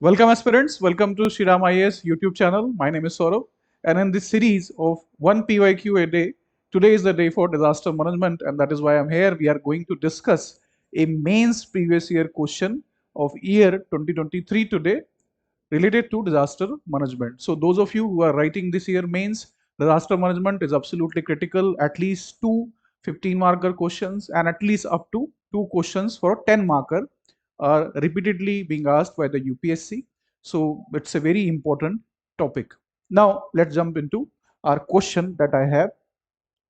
Welcome, aspirants. Welcome to Shriram IAS YouTube channel. My name is Saurabh, and in this series of one PYQ a day, today is the day for disaster management, and that is why I'm here. We are going to discuss a mains previous year question of year 2023 today, related to disaster management. So, those of you who are writing this year mains, disaster management is absolutely critical. At least two 15-marker questions and at least up to two questions for 10-marker are repeatedly being asked by the UPSC. So, it's a very important topic. Now, let's jump into our question that I have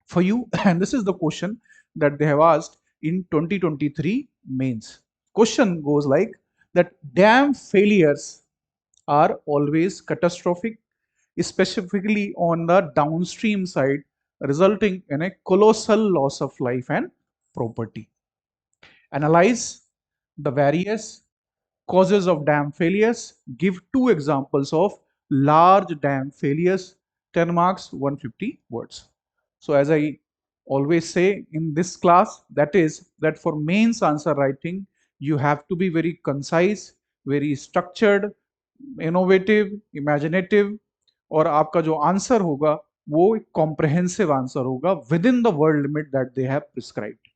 for you. And this is the question that they have asked in 2023 mains. Question goes like that: dam failures are always catastrophic, specifically on the downstream side, resulting in a colossal loss of life and property. Analyze the various causes of dam failures. Give two examples of large dam failures. 10 marks, 150 words. So, as I always say in this class, that is that for mains answer writing, you have to be very concise, very structured, innovative, imaginative, और आपका जो answer होगा वो एक comprehensive answer होगा with in the word limit that they have prescribed.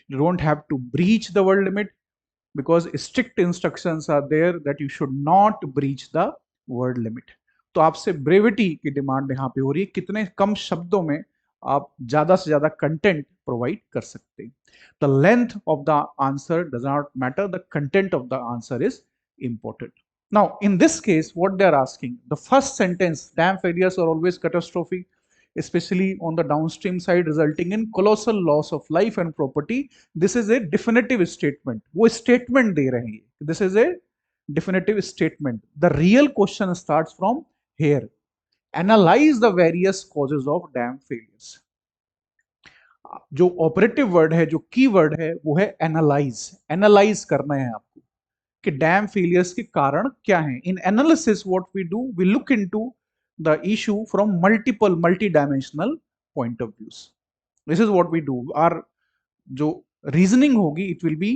You don't have to breach the word limit because strict instructions are there that you should not breach the word limit. तो आपसे brevity की demand यहाँ पे हो रही है, कितने कम शब्दों में आप ज्यादा से ज्यादा कंटेंट प्रोवाइड कर सकते हैं. The length of the answer does not matter, the content of the answer is important. Now, in this case, what they are asking, the first sentence, dam failures are always catastrophic, especially on the downstream side, resulting in colossal loss of life and property. This is a definitive statement. वो statement दे रहे हैं. This is a definitive statement. The real question starts from here. Analyze the various causes of dam failures. जो operative word है, जो की word है, वो है एनालाइज. एनालाइज करना है आपको कि डैम फेलियर्स के कारण क्या हैं. In analysis what we do, we look into the issue from multiple multi dimensional point of views. This is what we do. Are जो रीजनिंग होगी it will be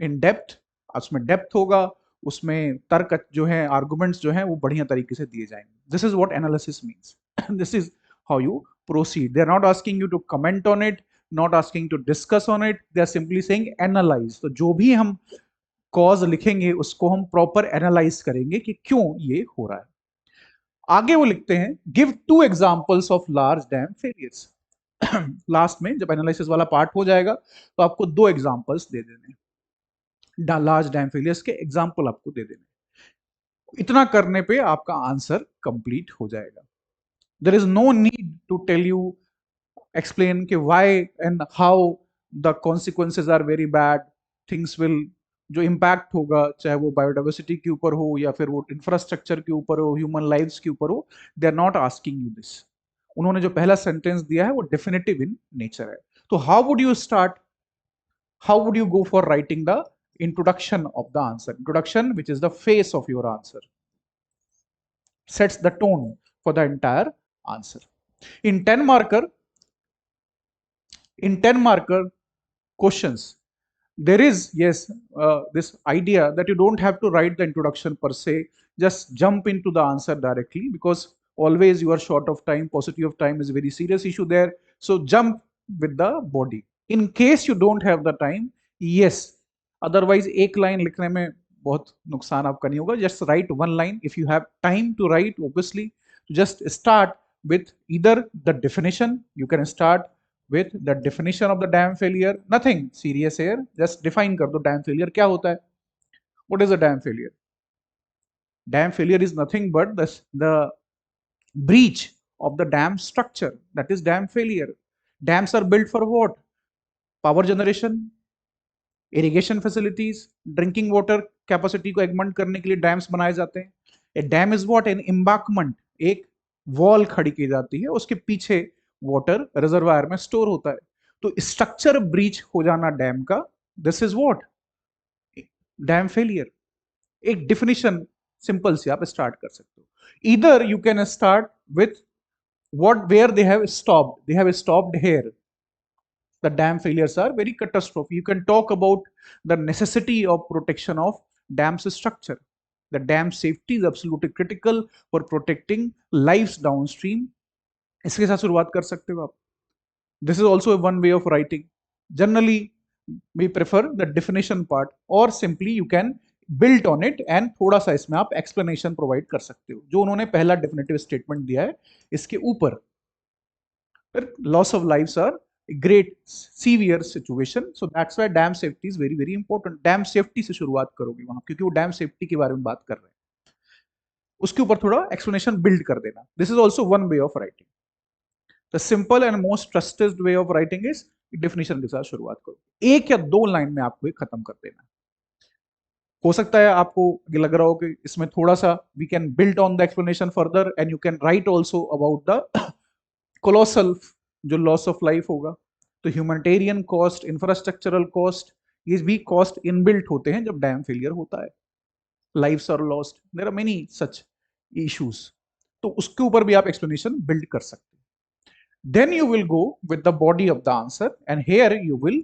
in depth. उसमें depth होगा, उसमें तर्क जो है, आर्गुमेंट्स जो हैं वो बढ़िया तरीके से दिए जाएंगे. This is what analysis means. This is how you proceed. They are not asking you to comment on it, not asking to discuss on it. They are simply saying analyze. तो जो भी हम कॉज लिखेंगे उसको हम proper analyse करेंगे कि क्यों ये हो रहा है. आगे वो लिखते हैं give to examples of large dam failures. Last में जब एनालिसिस वाला पार्ट हो जाएगा तो आपको दो एग्जांपल्स दे देने, लार्ज डैम फेलियर्स के एग्जांपल आपको दे देने. इतना करने पे आपका आंसर कंप्लीट हो जाएगा. There is no need to tell you, explain कि why and how the consequences are very bad. Things will, जो इम्पैक्ट होगा चाहे वो बायोडाइवर्सिटी के ऊपर हो या फिर वो इंफ्रास्ट्रक्चर के ऊपर हो, ह्यूमन लाइव्स के ऊपर हो, they are not asking you this. उन्होंने जो पहला सेंटेंस दिया है वो डेफिनेटिव इन नेचर है. तो how would you start, how would you go for writing the introduction of the answer? Introduction, which is the face of your answer, sets the tone for the entire answer. In 10 marker questions, there is, yes, this idea that you don't have to write the introduction per se, just jump into the answer directly, because always you are short of time, paucity of time is a very serious issue there. So jump with the body in case you don't have the time. Yes, otherwise एक line लिखने में बहुत नुकसान आपका नहीं होगा. Just write one line if you have time to write. Obviously just start with either the definition. You can start with the definition of the dam failure. Nothing serious here, just define kar do dam failure kya hota hai. What is a dam failure? Dam failure is nothing but the breach of the dam structure. That is dam failure. Dams are built for what? Power generation, irrigation facilities, drinking water capacity को augment करने के लिए dams बनाए जाते हैं. A dam is what? An embankment. एक wall खड़ी की जाती है, उसके पीछे वाटर रिजर्वायर में स्टोर होता है. तो स्ट्रक्चर ब्रीच हो जाना डैम का, this is what? Dam failure. एक डिफिनेशन सिंपल सी आप स्टार्ट कर सकते हो. Either you can start with what where they have stopped here. The dam failures are very catastrophic. You can talk about the necessity of protection of dam's structure. The dam safety is absolutely critical for protecting lives downstream. इसके साथ शुरुआत कर सकते हो आप। This is also one way of writing. Generally we prefer the definition part, और simply you can built on it and थोड़ा सा इसमें आप एक्सप्लेनेशन प्रोवाइड कर सकते हो, जो उन्होंने पहला डेफिनेटिव स्टेटमेंट दिया है इसके ऊपर। Loss of lives are great severe situation, so that's why dam safety is very very important. Dam safety से शुरुआत करोगे वहां, क्योंकि वो डैम सेफ्टी के बारे में बात कर रहे हैं, उसके ऊपर थोड़ा एक्सप्लेनेशन बिल्ड कर देना। This is also one way of writing. The simple and most trusted way of writing is definition के साथ शुरुआत करो, एक या दो लाइन में आपको खत्म कर देना। हो सकता है आपको ये लग रहा हो कि इसमें थोड़ा सा we can build on the explanation further and you can write also about the colossal जो लॉस ऑफ लाइफ होगा। तो ह्यूमैनिटेरियन कॉस्ट, इंफ्रास्ट्रक्चरल कॉस्ट, ये भी कॉस्ट इनबिल्ट होते हैं जब डैम फेलियर होता है। Lives are lost, there are many such issues, तो उसके ऊपर भी आप एक्सप्लेनेशन बिल्ड कर सकते हैं। Then you will go with the body of the answer, and here you will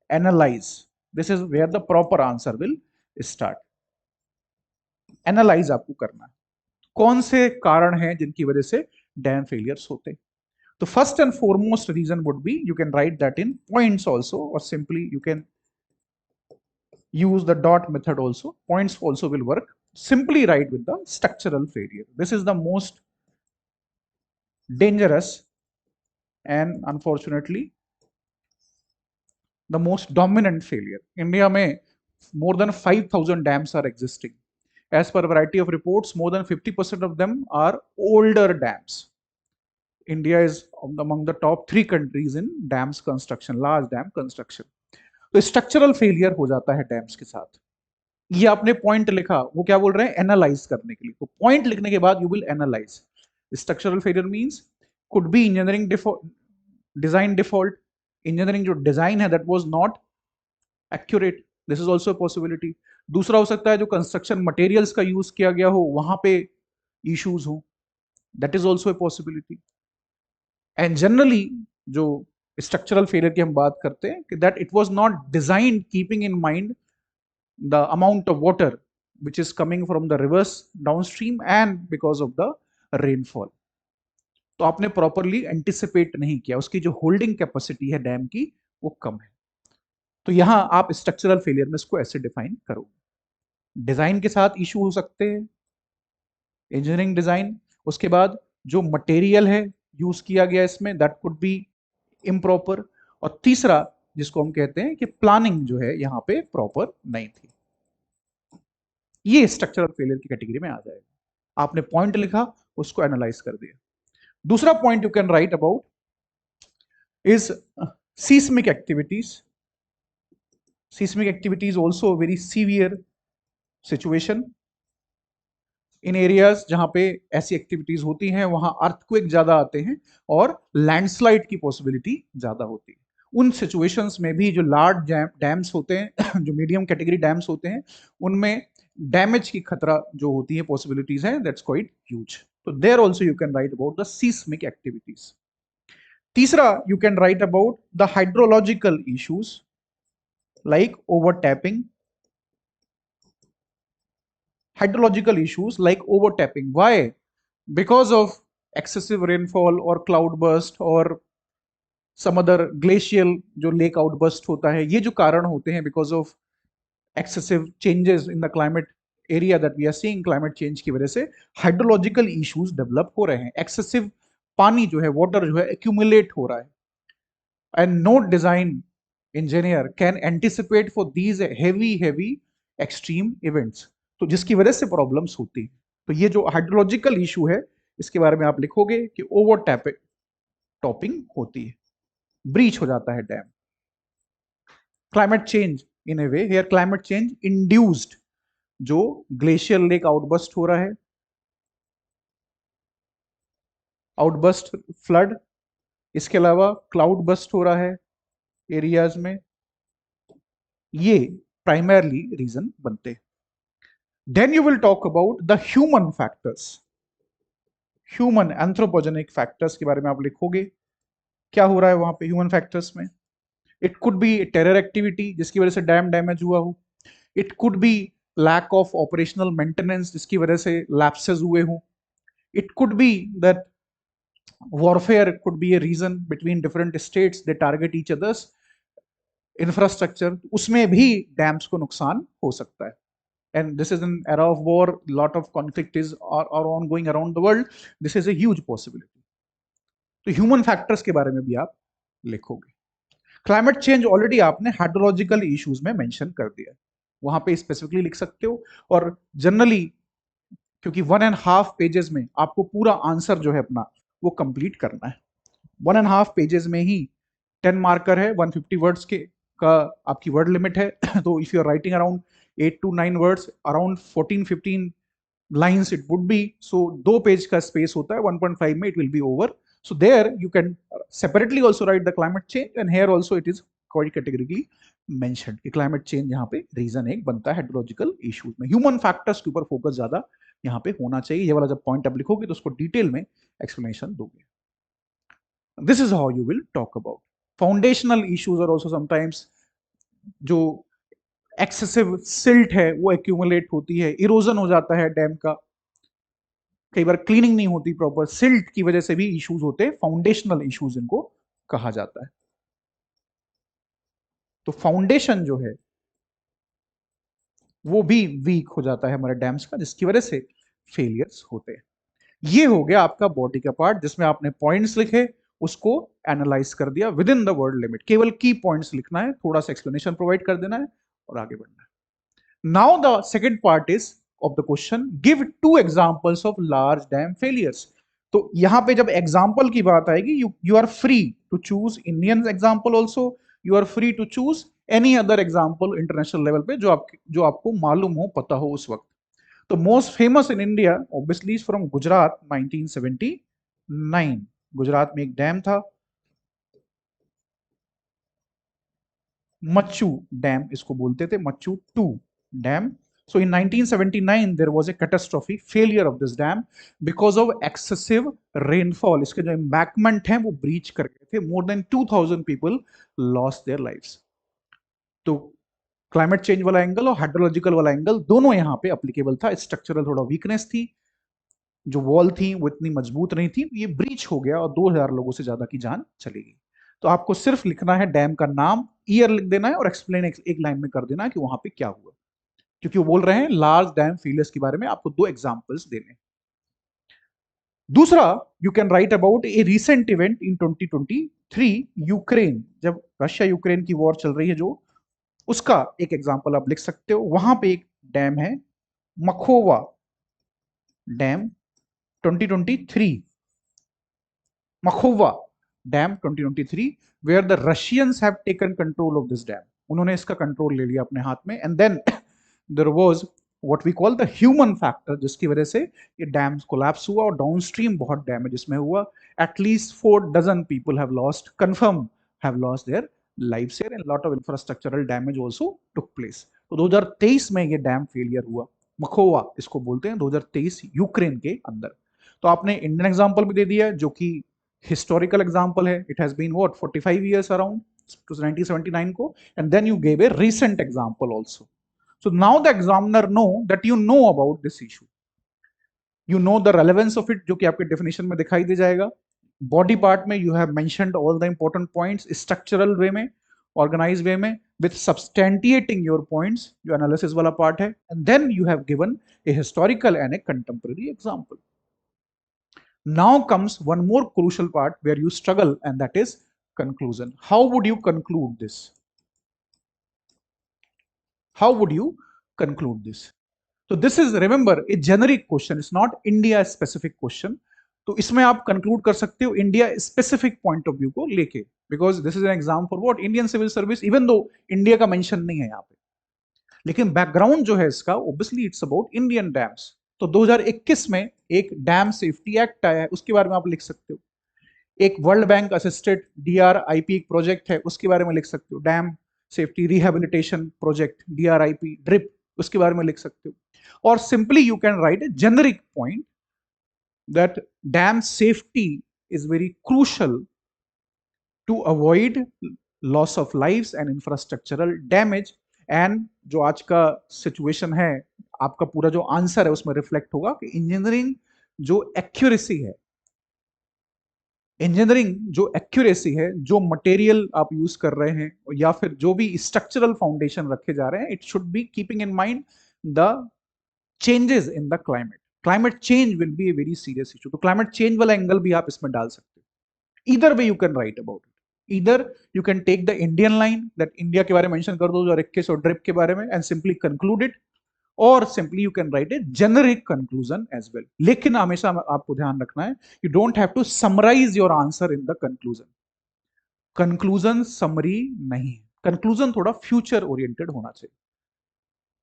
analyze. This is where the proper answer will start. Analyze आपको करना है, कौन से कारण हैं जिनकी वजह से डैम फेलियर्स होते हैं। तो first and foremost reason would be, you can write that in points also, और simply you can use the dot method also. Points also will work. Simply write with the structural failure. This is the most dangerous and unfortunately the most dominant failure. India में more than 5,000 dams are existing. As per a variety of reports, more than 50% of them are older dams. India is among the top 3 countries in dams construction, large dam construction. तो structural failure हो जाता है dams के साथ। ये आपने point लिखा, वो क्या बोल रहे हैं, एनालाइज करने के लिए। तो पॉइंट लिखने के बाद you will analyse. Structural failure means could be engineering design default, engineering जो डिजाइन है that was not accurate, this is also possibility. दूसरा हो सकता है जो कंस्ट्रक्शन मटेरियल्स का यूज किया गया हो वहां पे इश्यूज हो, that is also a possibility. And generally जो स्ट्रक्चरल फेलियर की हम बात करते हैं कि that it was not designed keeping in mind the amount of water which is coming from the rivers downstream and because of the rainfall. तो आपने properly anticipate नहीं किया, उसकी जो होल्डिंग कैपेसिटी है डैम की वो कम है। तो यहां आप स्ट्रक्चरल फेलियर में इसको ऐसे डिफाइन करो। डिजाइन के साथ इशू हो सकते हैं, इंजीनियरिंग डिजाइन, उसके बाद जो मटेरियल है यूज किया गया इसमें दैट कुड बी इम्प्रॉपर, और तीसरा जिसको हम कहते हैं कि प्लानिंग जो है यहाँ पे प्रॉपर नहीं थी। ये स्ट्रक्चरल फेलियर की कैटेगरी में आ जाएगा। आपने पॉइंट लिखा, उसको एनालाइज कर दिया। दूसरा point you can write about is seismic activities. Seismic activities also very severe situation. In areas जहां पे ऐसी एक्टिविटीज होती हैं वहां अर्थक्वेक ज्यादा आते हैं और लैंडस्लाइड की पॉसिबिलिटी ज्यादा होती है। उन सिचुएशंस में भी जो लार्ज डैम्स होते हैं जो मीडियम कैटेगरी डैम्स होते हैं उनमें डैमेज की खतरा जो होती है पॉसिबिलिटीज है दैट्स क्वाइट ह्यूज। तो there also you can write about the seismic activities. तीसरा you can write about the hydrological issues like overtopping. Hydrological issues like overtapping. Why? Because of excessive rainfall or cloudburst or some other glacial जो lake outburst होता है, ये जो कारण होते हैं because of excessive changes in the climate area that we are seeing, climate change की वजह से hydrological issues develop हो रहे हैं। excessive पानी जो है, water जो है accumulate हो रहा है, and no design engineer can anticipate for these heavy extreme events, तो जिसकी वजह से प्रॉब्लम्स होती। तो ये जो हाइड्रोलॉजिकल इशू है इसके बारे में आप लिखोगे कि ओवर टॉपिंग होती है, ब्रीच हो जाता है dam. Climate change in A way, here climate change induced जो ग्लेशियर लेक आउटबस्ट हो रहा है, आउटबस्ट फ्लड, इसके अलावा क्लाउड बस्ट हो रहा है एरियाज में, ये प्राइमरली रीजन बनते हैं। Then you will talk about the human factors, human anthropogenic factors के बारे में आप लिखोगे क्या हो रहा है वहां पे ह्यूमन फैक्टर्स में। It could be terror activity जिसकी वजह से डैम डैमेज हुआ हो, it could be lack of operational maintenance जिसकी वजह से लैप्सेस हुए हों. It could be that warfare could be a reason between different states, they target each other's infrastructure, उसमें भी डैम्स को नुकसान हो सकता है. And this is an era of war, lot of conflict are ongoing around the world, this is a huge possibility. तो human factors के बारे में भी आप लिखोगे. क्लाइमेट चेंज ऑलरेडी आपने हाइड्रोलॉजिकल इश्यूज में मेंशन कर दिया, वहां पे स्पेसिफिकली लिख सकते हो. और जनरली क्योंकि 1.5 पेजेस में आपको पूरा आंसर जो है अपना वो कंप्लीट करना है. 1.5 पेजेस में ही 10 मार्कर है, 150 वर्ड्स के का आपकी वर्ड लिमिट है. तो if you are writing around 8 to 9 words, around 14-15 lines it would be. So 2 page का स्पेस होता है, 1.5 में it will be over. So there you can separately also write the climate change, and here also it is quite categorically mentioned कि climate change यहाँ पे reason एक बनता है हाइड्रोलॉजिकल इश्यूज में. ह्यूमन फैक्टर्स के ऊपर फोकस ज्यादा यहाँ पे होना चाहिए. ये वाला जब पॉइंट आप लिखोगे तो उसको डिटेल में एक्सप्लेनेशन दोगे. This is how you will talk about foundational issues. और ऑल्सो समटाइम्स जो एक्सेसिव सिल्ट है वो एक्यूमुलेट होती है, इरोजन हो जाता है डैम का, कई बार क्लीनिंग नहीं होती प्रॉपर, सिल्ट की वजह से भी इश्यूज होते हैं, फाउंडेशनल इश्यूज इनको कहा जाता है. तो फाउंडेशन जो है वो भी वीक हो जाता है हमारे डैम्स का, जिसकी वजह से फेलियर्स होते हैं. ये हो गया आपका बॉडी का पार्ट जिसमें आपने पॉइंट्स लिखे, उसको एनालाइज कर दिया with in the word limit. केवल की पॉइंट्स लिखना है, थोड़ा सा एक्सप्लेनेशन प्रोवाइड कर देना है और आगे बढ़ना है. Now the second part is of the question, give 2 examples of large dam failures. तो यहां पे जब एग्जाम्पल की बात आएगी, you are free to choose Indian example also, you are free to choose any other example international level पे जो आपको मालूम हो, पता हो उस वक्त. तो most famous in India obviously is from Gujarat, 1979. Gujarat में एक डैम था, मच्चू डैम इसको बोलते थे, मच्चू 2 dam. So in 1979 there was a catastrophic failure of this dam because of excessive rainfall. इसके जो embankment हैं वो breach कर गए थे. More than 2000 people lost their lives. तो क्लाइमेट चेंज वाला एंगल और हाइड्रोलॉजिकल वाला एंगल दोनों यहाँ पे अप्लीकेबल था. स्ट्रक्चरल थोड़ा वीकनेस थी, जो वॉल थी वो इतनी मजबूत नहीं थी, ये ब्रीच हो गया और 2000 लोगों से ज्यादा की जान चली गई. तो आपको सिर्फ लिखना है डैम का नाम, ईयर लिख देना है और एक्सप्लेन एक लाइन में कर देना है कि वहां पे क्या हुआ, क्योंकि वो बोल रहे हैं लार्ज डैम फेलियर्स के बारे में आपको 2 एग्जांपल्स देने. दूसरा, you can write about a recent event in 2023 Ukraine, जब रशिया यूक्रेन की वॉर चल रही है जो, उसका एक एग्जांपल आप लिख सकते हो. वहां पे एक डैम है Kakhovka dam 2023, Kakhovka dam 2023, where the Russians have taken control of this dam. उन्होंने इसका कंट्रोल ले लिया अपने हाथ में. And then there was what we call the human factor, जिसकी वजह से ये डैम कोलैप्स हुआ और डाउनस्ट्रीम बहुत डैमेज इसमें हुआ. At least 4 dozen people have lost, confirm have lost their lives here, and lot of infrastructural damage also took place. तो 2023 में ये डैम फेलियर हुआ, मखोवा इसको बोलते हैं, 2023 यूक्रेन के अंदर. तो आपने इंडियन एग्जांपल भी दे दिया जो कि हिस्टोरिकल एग्जांपल है. It has been what 45 years around, 1979 को. And then you gave a recent example also. So now the examiner know that you know about this issue. You know the relevance of it, जो कि आपके definition में दिखाई दे जाएगा. Body part में you have mentioned all the important points, structural way में, organized way में, with substantiating your points, जो analysis वाला part है. And then you have given a historical and a contemporary example. Now comes one more crucial part where you struggle, and that is conclusion. How would you conclude this? How would you conclude this? So this is, remember, a generic question. It's not India specific question. तो इसमें आप conclude कर सकते हो India specific point of view को लेके, because this is an exam for what Indian civil service, even though India का mention नहीं है यहाँ पे, लेकिन background जो है इसका obviously it's about Indian dams. तो 2021 में एक डैम सेफ्टी एक्ट आया है, उसके बारे में आप लिख सकते हो. एक वर्ल्ड बैंक असिस्टेड DRIP एक प्रोजेक्ट है, उसके बारे में लिख सकते हो. Dam safety rehabilitation project DRIP DRIP, उसके बारे में लिख सकते हो. और simply you can write a generic point that dam safety is very crucial to avoid loss of lives and infrastructural damage. And जो आज का सिचुएशन है आपका पूरा जो आंसर है उसमें रिफ्लेक्ट होगा कि इंजीनियरिंग जो एक्यूरेसी है, इंजीनियरिंग जो एक्यूरेसी है, जो मटेरियल आप यूज कर रहे हैं या फिर जो भी स्ट्रक्चरल फाउंडेशन रखे जा रहे हैं, it should be keeping in mind the changes in the climate. Climate change will be a very serious issue. तो क्लाइमेट चेंज वाला एंगल भी आप इसमें डाल सकते हो. Either way you can write about it. Either you can take the Indian line that India के बारे में मेंशन कर दो 2021 और ड्रिप के बारे में एंड सिंपली कंक्लूड इट, और simply you can write a generic conclusion as well. लेकिन हमेशा आपको ध्यान रखना है, you don't have to summarise your answer in the conclusion. Conclusion summary नहीं. कंक्लूजन थोड़ा फ्यूचर ओरिएंटेड होना चाहिए.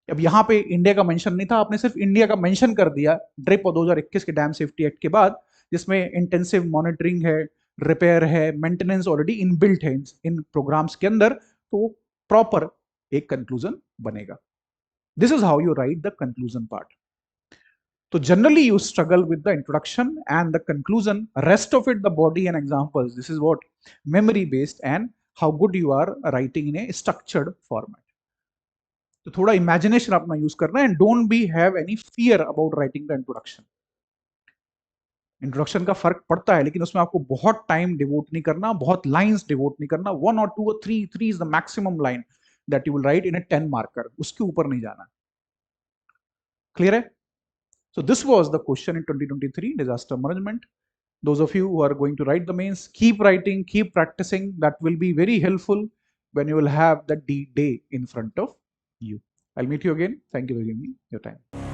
अब यहां पे इंडिया का मेंशन नहीं था, आपने सिर्फ इंडिया का मेंशन कर दिया ड्रिप और 2021 के डैम सेफ्टी एक्ट के बाद, जिसमें इंटेंसिव मॉनिटरिंग है, रिपेयर है, मेंटेनेंस ऑलरेडी इनबिल्ट है इन प्रोग्राम्स के अंदर, तो प्रॉपर एक कंक्लूजन बनेगा. This is how you right the conclusion part. तो generally you struggle with the introduction and the conclusion, rest of it the body and examples, this is what memory based and how good you are writing in a structured format. तो थोड़ा imagination अपना use करना है and don't be have any fear about writing the introduction. Introduction का फर्क पड़ता है, लेकिन उसमें आपको बहुत टाइम डिवोट नहीं करना, बहुत लाइंस डिवोट नहीं करना. 1 or 2 or 3 is the maximum line that you will write in A 10 marker. उसके ऊपर नहीं जाना. क्लियर है? So this was the question in 2023 disaster management. Those of you who are going to write the mains, keep writing, keep practicing. That will be very helpful when you will have the D day in front of you. I'll meet you again. Thank you for giving me your time.